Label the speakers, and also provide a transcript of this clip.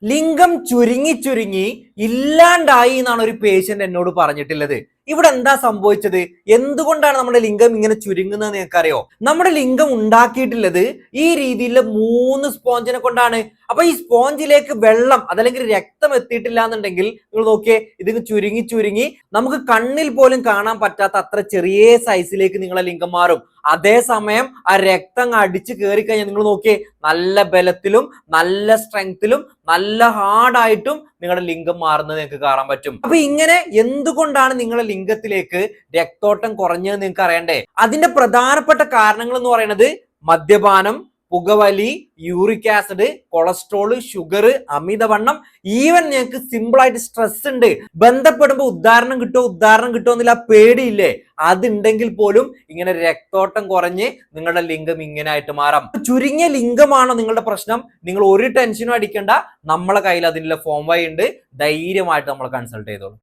Speaker 1: ലിംഗം ചുരുങ്ങി ചുരുങ്ങി ഇല്ലാണ്ടായി എന്നാണ് ഒരു പേഷ്യന്റ് എന്നോട് പറഞ്ഞിട്ടുള്ളത്. ഇവിടെ എന്താ സംഭവിച്ചത്? എന്തുകൊണ്ടാണ് നമ്മുടെ ലിംഗം ഇങ്ങനെ ചുരുങ്ങുന്നത് നിങ്ങൾക്കറിയോ? നമ്മുടെ ലിംഗം ഉണ്ടാക്കിയിട്ടുള്ളത് ഈ രീതിയിലുള്ള 3 സ്പോഞ്ചിനെ കൊണ്ടാണ്. അപ്പൊ ഈ സ്പോഞ്ചിലേക്ക് വെള്ളം അതല്ലെങ്കിൽ രക്തം എത്തിയിട്ടില്ല എന്നുണ്ടെങ്കിൽ നിങ്ങൾ നോക്കിയേ, ഇതിന് ചുരുങ്ങി ചുരുങ്ങി നമുക്ക് കണ്ണിൽ പോലും കാണാൻ പറ്റാത്ത അത്ര ചെറിയ സൈസിലേക്ക് നിങ്ങളെ ലിംഗം മാറും. അതേസമയം ആ രക്തം അടിച്ചു കയറി കഴിഞ്ഞാൽ നിങ്ങൾ നോക്കിയേ, നല്ല ബലത്തിലും നല്ല സ്ട്രെങ്ത്തിലും നല്ല ഹാർഡായിട്ടും നിങ്ങളുടെ ലിംഗം മാറുന്നത് നിങ്ങൾക്ക് കാണാൻ പറ്റും. അപ്പൊ ഇങ്ങനെ എന്തുകൊണ്ടാണ് നിങ്ങളുടെ ലിംഗത്തിലേക്ക് രക്തോട്ടം കുറഞ്ഞത് നിങ്ങൾക്ക് അറിയണ്ടേ? അതിന്റെ പ്രധാനപ്പെട്ട കാരണങ്ങൾ എന്ന് പറയുന്നത് മദ്യപാനം, പുകവലി, യൂറിക് ആസിഡ്, കൊളസ്ട്രോള്, ഷുഗർ, അമിതവണ്ണം, ഈവൻ നിങ്ങൾക്ക് സിമ്പിൾ ആയിട്ട് സ്ട്രെസ് ഉണ്ട്. ബന്ധപ്പെടുമ്പോ ഉദാഹരണം കിട്ടുമോ എന്നുള്ള പേടിയില്ലേ, അതുണ്ടെങ്കിൽ പോലും ഇങ്ങനെ രക്തോട്ടം കുറഞ്ഞ് നിങ്ങളുടെ ലിംഗം ഇങ്ങനെ ആയിട്ട് മാറാം. ചുരുങ്ങിയ ലിംഗമാണോ നിങ്ങളുടെ പ്രശ്നം? നിങ്ങൾ ഒരു ടെൻഷനും അടിക്കണ്ട, നമ്മളെ കയ്യിൽ അതിനുള്ള ഫോം വഴി ഉണ്ട്. ധൈര്യമായിട്ട് നമ്മളെ കൺസൾട്ട് ചെയ്തോളൂ.